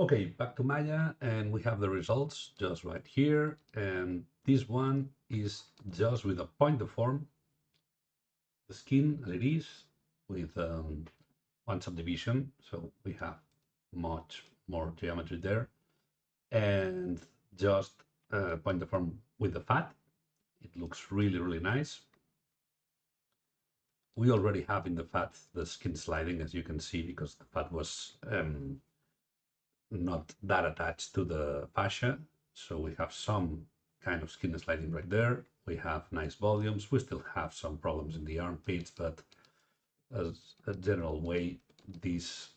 Okay, back to Maya, and we have the results just right here. And this one is just with a point deform, the skin as it is, with one subdivision. So we have much more geometry there. And just point deform with the fat. It looks really, really nice. We already have in the fat the skin sliding, as you can see, because the fat was not that attached to the fascia. So we have some kind of skin sliding right there. We have nice volumes. We still have some problems in the armpits, but as a general way, this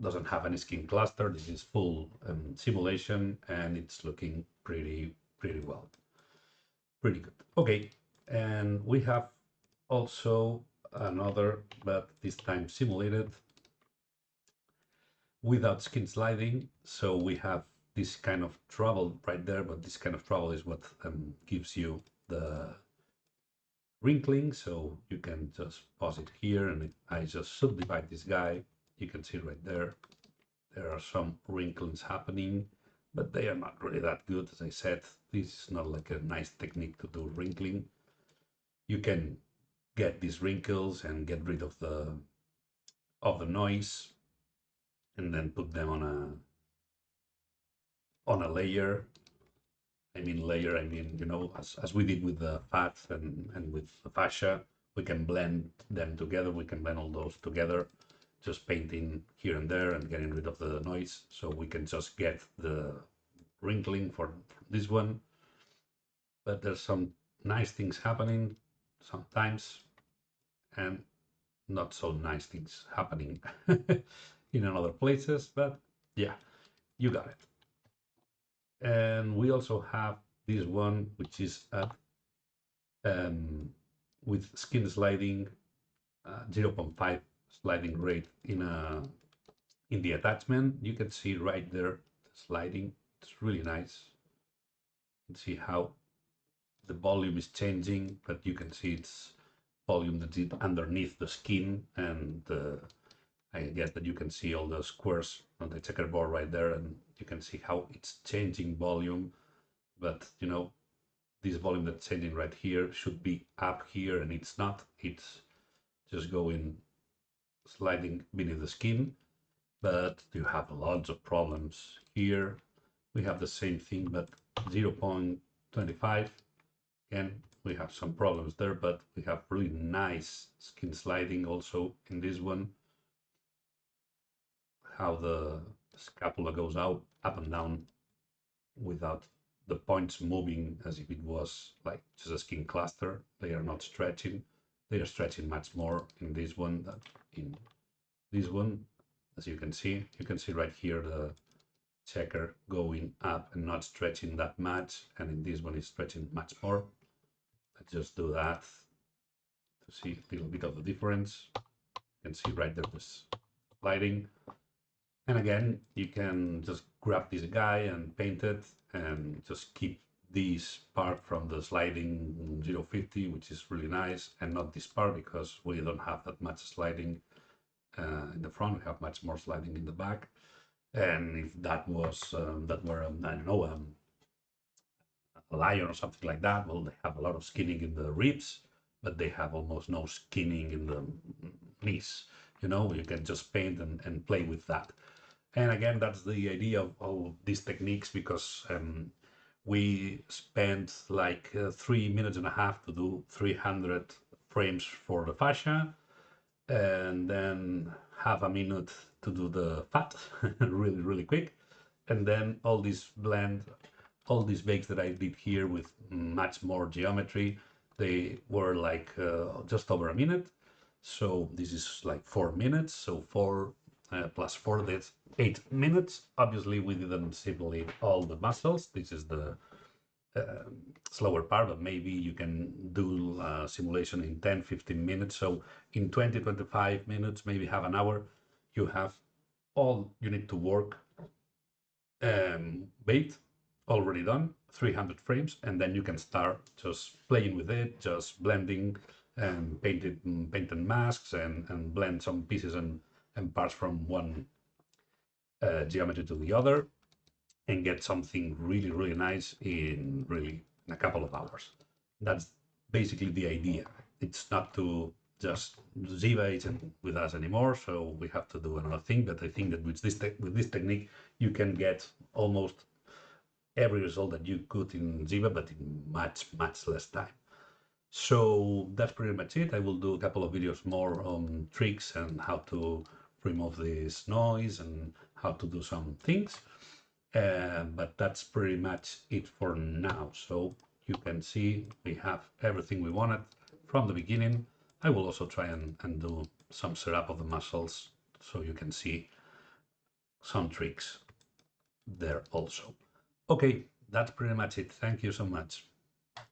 doesn't have any skin cluster. This is full simulation, and it's looking pretty well. Pretty good. Okay, and we have also another, but this time simulated without skin sliding. So we have this kind of trouble right there, but this kind of trouble is what gives you the wrinkling. So you can just pause it here, and I just subdivide this guy. You can see right there, there are some wrinklings happening, but they are not really that good. As I said, this is not like a nice technique to do wrinkling. You can get these wrinkles and get rid of the noise, and then put them on a layer. I mean layer, I mean, as we did with the fat and with the fascia, we can blend them together. We can blend all those together, just painting here and there and getting rid of the noise. So we can just get the wrinkling for this one. But there's some nice things happening sometimes, and not so nice things happening in other places. But yeah, you got it. And we also have this one, which is at um, with skin sliding, 0.5 sliding rate in the attachment. You can see right there the sliding. It's really nice. You can see how the volume is changing, but you can see it's volume that is underneath the skin, and I guess that you can see all the squares on the checkerboard right there, and you can see how it's changing volume. But this volume that's changing right here should be up here, and it's not. It's just going sliding beneath the skin, but you have lots of problems here. We have the same thing, but 0.25. Again, we have some problems there, but we have really nice skin sliding also in this one. How the scapula goes out, up and down without the points moving as if it was like just a skin cluster. They are not stretching. They are stretching much more in this one than in this one. As you can see right here the checker going up and not stretching that much, and in this one is stretching much more. Let's just do that to see a little bit of the difference. You can see right there this lighting. And again, you can just grab this guy and paint it and just keep this part from the sliding 050, which is really nice, and not this part because we don't have that much sliding in the front. We have much more sliding in the back. And if that was that were I don't know, a lion or something like that, well, they have a lot of skinning in the ribs, but they have almost no skinning in the knees. You can just paint and play with that. And again, that's the idea of all these techniques, because we spent like 3 minutes and a half to do 300 frames for the fascia, and then half a minute to do the fat, really, really quick. And then all these bakes that I did here with much more geometry, they were like just over a minute. So this is like 4 minutes. So 4 plus 4, that's 8 minutes. Obviously, we didn't simulate all the muscles. This is the slower part, but maybe you can do simulation in 10, 15 minutes. So in 20, 25 minutes, maybe half an hour, you have all you need to work baked, already done, 300 frames, and then you can start just playing with it, just blending and painting masks and blend some pieces and parts from one geometry to the other, and get something really, really nice in a couple of hours. That's basically the idea. It's not to just Ziva isn't with us anymore, so we have to do another thing. But I think that with this technique, you can get almost every result that you could in Ziva, but in much, much less time. So that's pretty much it. I will do a couple of videos more on tricks and how to remove this noise and how to do some things. But that's pretty much it for now. So you can see we have everything we wanted from the beginning. I will also try and do some setup of the muscles so you can see some tricks there also. Okay, that's pretty much it. Thank you so much.